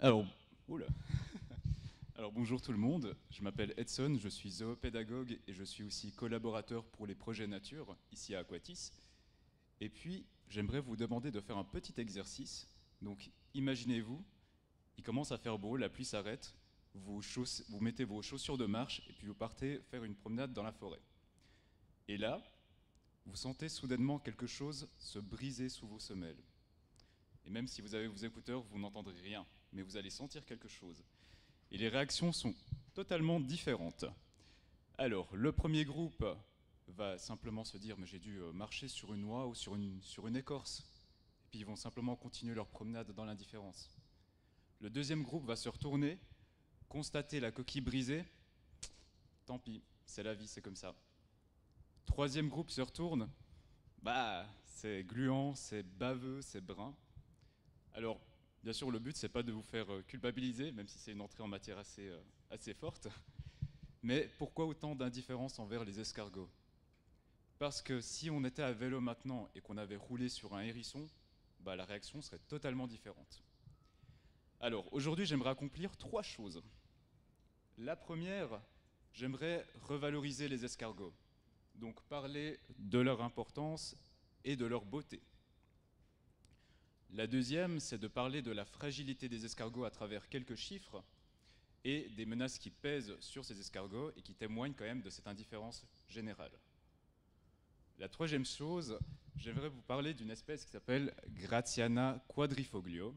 Alors, oula. Alors bonjour tout le monde, je m'appelle Edson, je suis zoopédagogue et je suis aussi collaborateur pour les projets nature ici à Aquatis. Et puis, j'aimerais vous demander de faire un petit exercice. Donc, imaginez-vous, il commence à faire beau, la pluie s'arrête, vous mettez vos chaussures de marche et puis vous partez faire une promenade dans la forêt. Et là, vous sentez soudainement quelque chose se briser sous vos semelles. Et même si vous avez vos écouteurs, vous n'entendrez rien, mais vous allez sentir quelque chose. Et les réactions sont totalement différentes. Alors, le premier groupe va simplement se dire « mais j'ai dû marcher sur une noix ou sur une écorce ». Et puis ils vont simplement continuer leur promenade dans l'indifférence. Le deuxième groupe va se retourner, constater la coquille brisée. Tant pis, c'est la vie, c'est comme ça. Troisième groupe se retourne. Bah, c'est gluant, c'est baveux, c'est brun. Alors, bien sûr, le but, c'est pas de vous faire culpabiliser, même si c'est une entrée en matière assez forte. Mais pourquoi autant d'indifférence envers les escargots? Parce que si on était à vélo maintenant et qu'on avait roulé sur un hérisson, bah, la réaction serait totalement différente. Alors, aujourd'hui, j'aimerais accomplir 3 choses. La première, j'aimerais revaloriser les escargots. Donc parler de leur importance et de leur beauté. La deuxième, c'est de parler de la fragilité des escargots à travers quelques chiffres et des menaces qui pèsent sur ces escargots et qui témoignent quand même de cette indifférence générale. La troisième chose, j'aimerais vous parler d'une espèce qui s'appelle Gratiana quadrifoglio.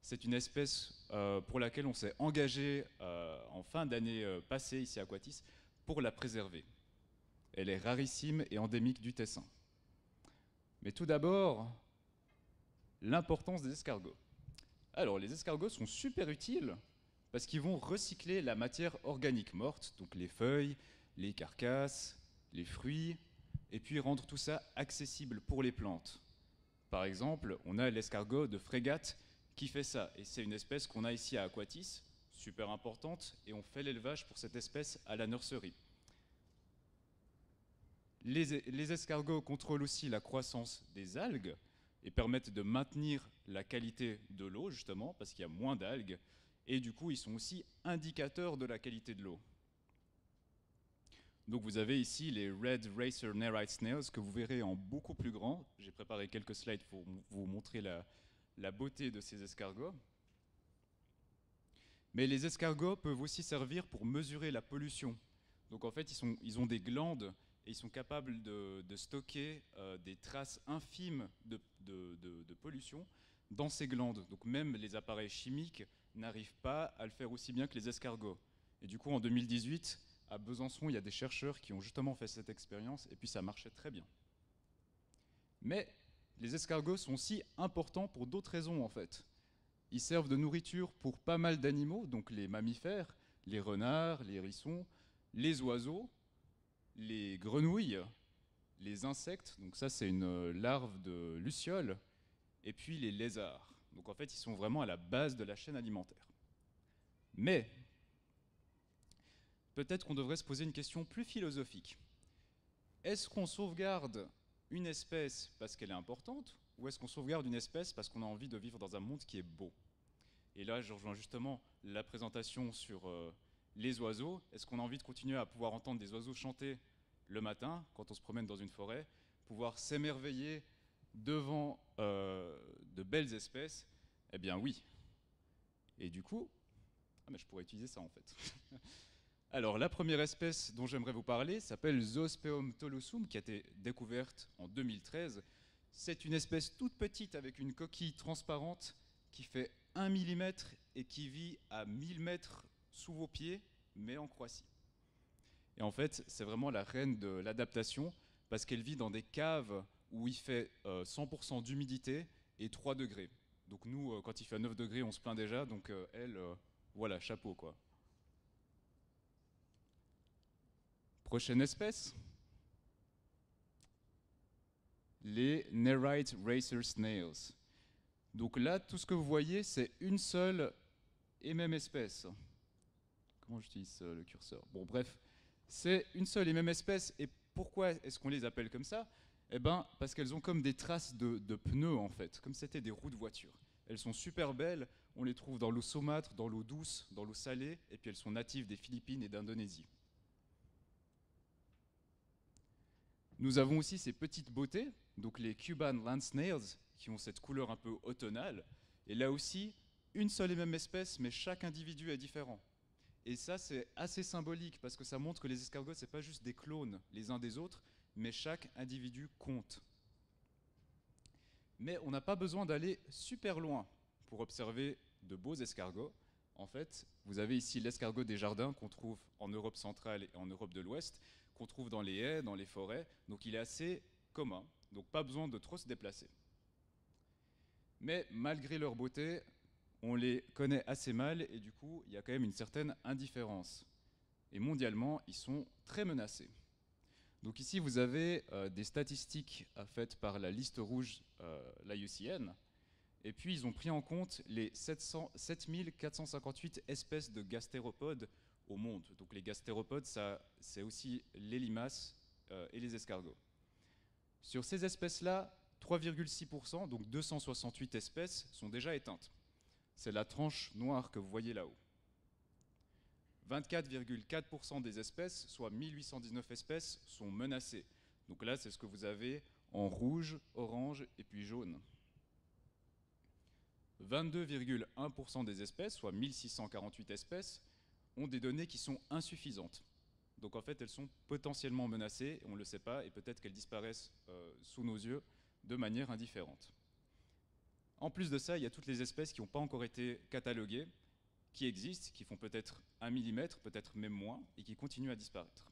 C'est une espèce pour laquelle on s'est engagé en fin d'année passée ici à Aquatis pour la préserver. Elle est rarissime et endémique du Tessin. Mais tout d'abord, l'importance des escargots. Alors, les escargots sont super utiles parce qu'ils vont recycler la matière organique morte, donc les feuilles, les carcasses, les fruits, et puis rendre tout ça accessible pour les plantes. Par exemple, on a l'escargot de frégate qui fait ça, et c'est une espèce qu'on a ici à Aquatis, super importante, et on fait l'élevage pour cette espèce à la nurserie. Les escargots contrôlent aussi la croissance des algues et permettent de maintenir la qualité de l'eau, justement, parce qu'il y a moins d'algues, et du coup, ils sont aussi indicateurs de la qualité de l'eau. Donc vous avez ici les Red Racer Nerite Snails que vous verrez en beaucoup plus grand. J'ai préparé quelques slides pour vous montrer la beauté de ces escargots. Mais les escargots peuvent aussi servir pour mesurer la pollution. Donc en fait, ils ont des glandes et ils sont capables de stocker des traces infimes de pollution dans ces glandes. Donc même les appareils chimiques n'arrivent pas à le faire aussi bien que les escargots. Et du coup, en 2018, à Besançon, il y a des chercheurs qui ont justement fait cette expérience et puis ça marchait très bien. Mais les escargots sont aussi importants pour d'autres raisons en fait. Ils servent de nourriture pour pas mal d'animaux, donc les mammifères, les renards, les hérissons, les oiseaux, les grenouilles, les insectes, donc ça c'est une larve de luciole, et puis les lézards. Donc en fait ils sont vraiment à la base de la chaîne alimentaire. Mais peut-être qu'on devrait se poser une question plus philosophique. Est-ce qu'on sauvegarde une espèce parce qu'elle est importante, ou est-ce qu'on sauvegarde une espèce parce qu'on a envie de vivre dans un monde qui est beau? Et là, je rejoins justement la présentation sur les oiseaux. Est-ce qu'on a envie de continuer à pouvoir entendre des oiseaux chanter le matin, quand on se promène dans une forêt, pouvoir s'émerveiller devant de belles espèces? Eh bien oui. Et du coup, mais je pourrais utiliser ça en fait. Alors, la première espèce dont j'aimerais vous parler s'appelle Zoospeum tolossum, qui a été découverte en 2013. C'est une espèce toute petite avec une coquille transparente qui fait 1 mm et qui vit à 1000 mètres sous vos pieds, mais en Croatie. Et en fait, c'est vraiment la reine de l'adaptation, parce qu'elle vit dans des caves où il fait 100% d'humidité et 3 degrés. Donc nous, quand il fait 9 degrés, on se plaint déjà, donc elle, voilà, chapeau quoi. Prochaine espèce, les Nerite Racer Snails. Donc là, tout ce que vous voyez, c'est une seule et même espèce. Comment j'utilise le curseur? Bon, bref, c'est une seule et même espèce. Et pourquoi est-ce qu'on les appelle comme ça? Eh ben, parce qu'elles ont comme des traces de pneus, en fait, comme c'était des roues de voiture. Elles sont super belles. On les trouve dans l'eau saumâtre, dans l'eau douce, dans l'eau salée, et puis elles sont natives des Philippines et d'Indonésie. Nous avons aussi ces petites beautés, donc les Cuban land snails, qui ont cette couleur un peu automnale. Et là aussi, une seule et même espèce, mais chaque individu est différent. Et ça, c'est assez symbolique, parce que ça montre que les escargots, ce n'est pas juste des clones les uns des autres, mais chaque individu compte. Mais on n'a pas besoin d'aller super loin pour observer de beaux escargots. En fait, vous avez ici l'escargot des jardins qu'on trouve en Europe centrale et en Europe de l'Ouest, qu'on trouve dans les haies, dans les forêts, donc il est assez commun, donc pas besoin de trop se déplacer. Mais malgré leur beauté, on les connaît assez mal et du coup, il y a quand même une certaine indifférence. Et mondialement, ils sont très menacés. Donc ici, vous avez des statistiques faites par la liste rouge, l'IUCN, et puis ils ont pris en compte les 7458 espèces de gastéropodes au monde. Donc les gastéropodes, c'est aussi les limaces et les escargots. Sur ces espèces-là, 3,6%, donc 268 espèces, sont déjà éteintes. C'est la tranche noire que vous voyez là-haut. 24,4% des espèces, soit 1819 espèces, sont menacées. Donc là, c'est ce que vous avez en rouge, orange et puis jaune. 22,1% des espèces, soit 1648 espèces, ont des données qui sont insuffisantes. Donc en fait, elles sont potentiellement menacées, on ne le sait pas, et peut-être qu'elles disparaissent sous nos yeux de manière indifférente. En plus de ça, il y a toutes les espèces qui n'ont pas encore été cataloguées, qui existent, qui font peut-être 1 millimètre, peut-être même moins, et qui continuent à disparaître.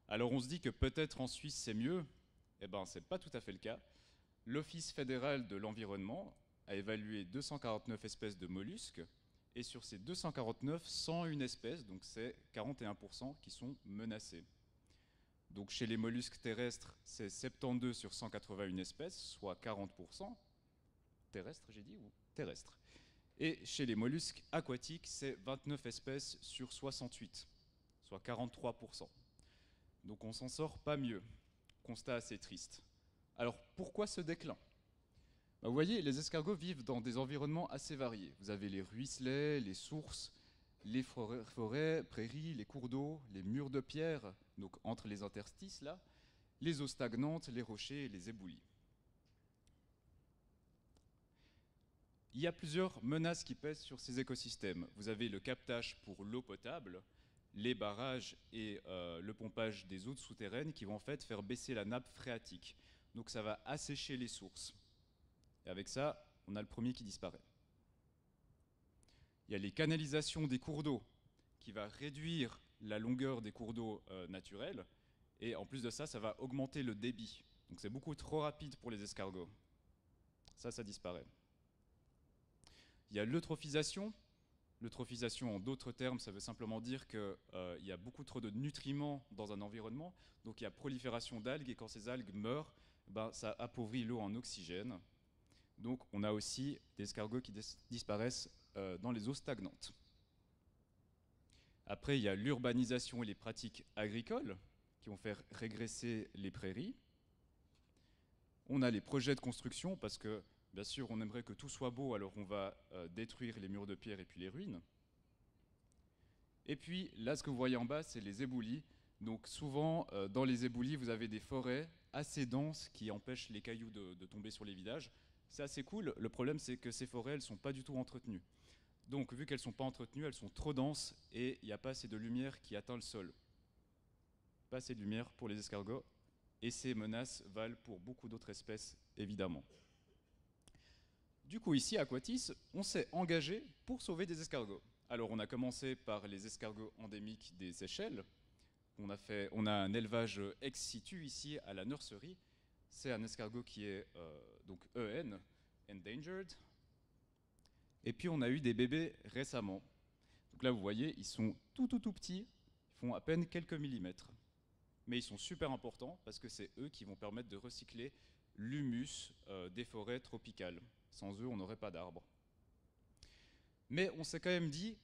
Alors on se dit que peut-être en Suisse c'est mieux, eh bien c'est pas tout à fait le cas. L'Office fédéral de l'environnement a évalué 249 espèces de mollusques, et sur ces 249, 101 espèces, donc c'est 41% qui sont menacées. Donc chez les mollusques terrestres, c'est 72 sur 181 espèces, soit 40%. Terrestres, j'ai dit, ou terrestres. Et chez les mollusques aquatiques, c'est 29 espèces sur 68, soit 43%. Donc on s'en sort pas mieux. Constat assez triste. Alors pourquoi ce déclin ? Vous voyez, les escargots vivent dans des environnements assez variés. Vous avez les ruisselets, les sources, les forêts, prairies, les cours d'eau, les murs de pierre, donc entre les interstices là, les eaux stagnantes, les rochers et les éboulis. Il y a plusieurs menaces qui pèsent sur ces écosystèmes. Vous avez le captage pour l'eau potable, les barrages et le pompage des eaux souterraines qui vont en fait faire baisser la nappe phréatique. Donc ça va assécher les sources. Et avec ça, on a le premier qui disparaît. Il y a les canalisations des cours d'eau qui va réduire la longueur des cours d'eau naturels. Et en plus de ça, ça va augmenter le débit. Donc c'est beaucoup trop rapide pour les escargots. Ça disparaît. Il y a l'eutrophisation. L'eutrophisation, en d'autres termes, ça veut simplement dire qu'il y a beaucoup trop de nutriments dans un environnement. Donc il y a prolifération d'algues et quand ces algues meurent, ça appauvrit l'eau en oxygène. Donc on a aussi des escargots qui disparaissent dans les eaux stagnantes. Après, il y a l'urbanisation et les pratiques agricoles qui vont faire régresser les prairies. On a les projets de construction parce que, bien sûr, on aimerait que tout soit beau, alors on va détruire les murs de pierre et puis les ruines. Et puis là, ce que vous voyez en bas, c'est les éboulis. Donc souvent, dans les éboulis, vous avez des forêts assez denses qui empêchent les cailloux de tomber sur les villages. C'est assez cool. Le problème, c'est que ces forêts, elles ne sont pas du tout entretenues. Donc, vu qu'elles ne sont pas entretenues, elles sont trop denses et il n'y a pas assez de lumière qui atteint le sol. Pas assez de lumière pour les escargots. Et ces menaces valent pour beaucoup d'autres espèces, évidemment. Du coup, ici, à Aquatis, on s'est engagé pour sauver des escargots. Alors, on a commencé par les escargots endémiques des Seychelles. On a un élevage ex situ ici à la nurserie. C'est un escargot qui est donc EN, endangered. Et puis on a eu des bébés récemment. Donc là vous voyez, ils sont tout petits, ils font à peine quelques millimètres. Mais ils sont super importants parce que c'est eux qui vont permettre de recycler l'humus des forêts tropicales. Sans eux, on n'aurait pas d'arbres. Mais on s'est quand même dit,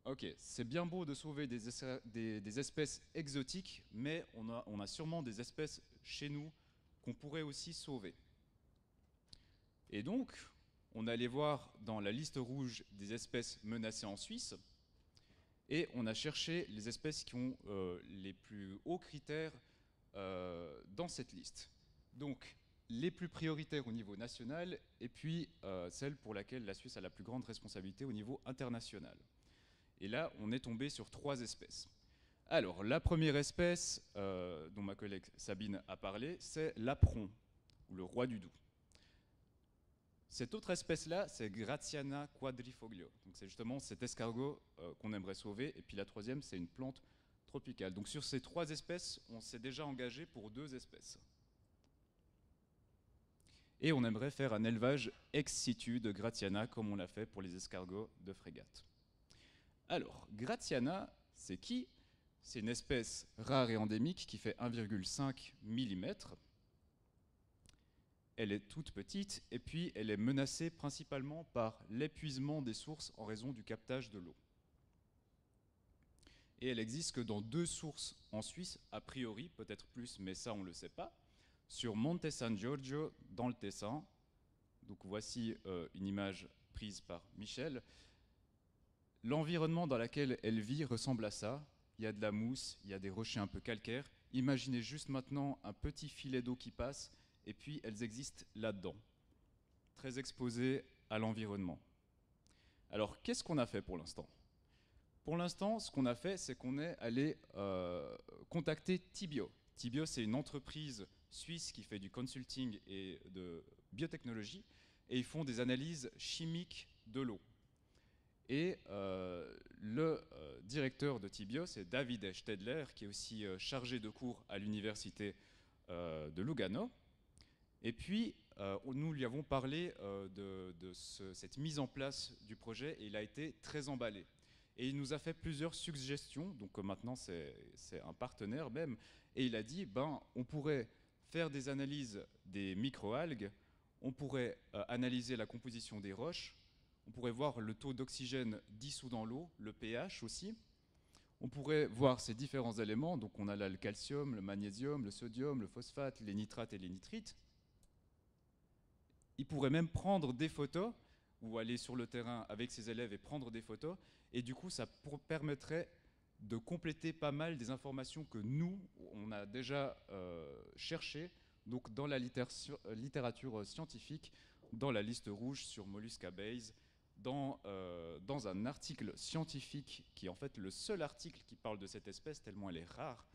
ok, c'est bien beau de sauver des espèces exotiques, mais on a sûrement des espèces chez nous qu'on pourrait aussi sauver. Et donc, On est allé voir dans la liste rouge des espèces menacées en Suisse, et on a cherché les espèces qui ont les plus hauts critères dans cette liste. Donc, les plus prioritaires au niveau national, et puis celle pour laquelle la Suisse a la plus grande responsabilité au niveau international. Et là, on est tombé sur 3 espèces. Alors, la première espèce dont ma collègue Sabine a parlé, c'est l'apron, ou le roi du Doubs. Cette autre espèce-là, c'est Gratiana quadrifoglio. Donc c'est justement cet escargot qu'on aimerait sauver. Et puis la troisième, c'est une plante tropicale. Donc sur ces 3 espèces, on s'est déjà engagé pour 2 espèces. Et on aimerait faire un élevage ex situ de Gratiana, comme on l'a fait pour les escargots de frégate. Alors, Gratiana, c'est qui? C'est une espèce rare et endémique qui fait 1,5 mm. Elle est toute petite et puis elle est menacée principalement par l'épuisement des sources en raison du captage de l'eau. Et elle existe que dans 2 sources en Suisse, a priori, peut-être plus, mais ça on ne le sait pas, sur Monte San Giorgio dans le Tessin. Donc voici une image prise par Michel. L'environnement dans lequel elle vit ressemble à ça. Il y a de la mousse, il y a des rochers un peu calcaires. Imaginez juste maintenant un petit filet d'eau qui passe, et puis elles existent là-dedans, très exposées à l'environnement. Alors, qu'est-ce qu'on a fait pour l'instant? Pour l'instant, ce qu'on a fait, c'est qu'on est allé contacter Tibio. Tibio, c'est une entreprise suisse qui fait du consulting et de biotechnologie, et ils font des analyses chimiques de l'eau. Et le directeur de Tibio, c'est Davide Stedler, qui est aussi chargé de cours à l'université de Lugano. Et puis, nous lui avons parlé de cette mise en place du projet, et il a été très emballé. Et il nous a fait plusieurs suggestions, donc maintenant c'est un partenaire même, et il a dit, on pourrait faire des analyses des microalgues, on pourrait analyser la composition des roches, on pourrait voir le taux d'oxygène dissous dans l'eau, le pH aussi. On pourrait voir ces différents éléments, donc on a là le calcium, le magnésium, le sodium, le phosphate, les nitrates et les nitrites. Il pourrait même prendre des photos, ou aller sur le terrain avec ses élèves et prendre des photos, et du coup ça permettrait de compléter pas mal des informations que nous, on a déjà cherchées, donc dans la littérature scientifique, dans la liste rouge sur Mollusca Bays, dans un article scientifique qui est en fait le seul article qui parle de cette espèce, tellement elle est rare.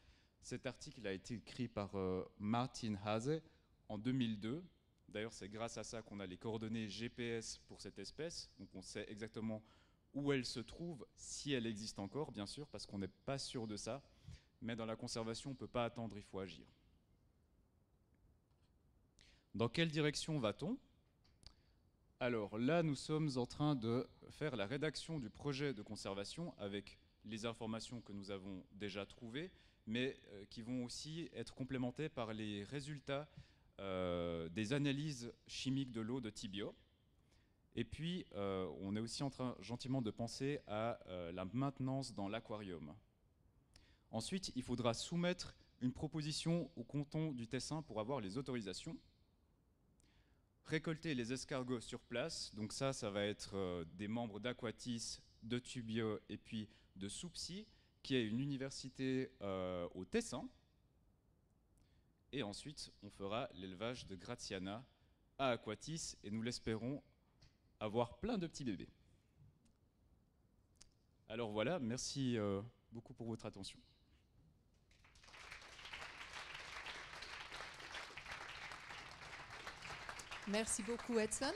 Cet article a été écrit par Martin Hase en 2002. D'ailleurs, c'est grâce à ça qu'on a les coordonnées GPS pour cette espèce. Donc on sait exactement où elle se trouve, si elle existe encore, bien sûr, parce qu'on n'est pas sûr de ça. Mais dans la conservation, on ne peut pas attendre, il faut agir. Dans quelle direction va-t-on? Alors là, nous sommes en train de faire la rédaction du projet de conservation avec les informations que nous avons déjà trouvées, mais qui vont aussi être complémentées par les résultats des analyses chimiques de l'eau de Tibio. Et puis, on est aussi en train gentiment de penser à la maintenance dans l'aquarium. Ensuite, il faudra soumettre une proposition au canton du Tessin pour avoir les autorisations. Récolter les escargots sur place, donc ça va être des membres d'Aquatis, de Tibio et puis de Soupsy, qui est une université au Tessin. Et ensuite, on fera l'élevage de Gratiana à Aquatis, et nous l'espérons avoir plein de petits bébés. Alors voilà, merci beaucoup pour votre attention. Merci beaucoup, Edson.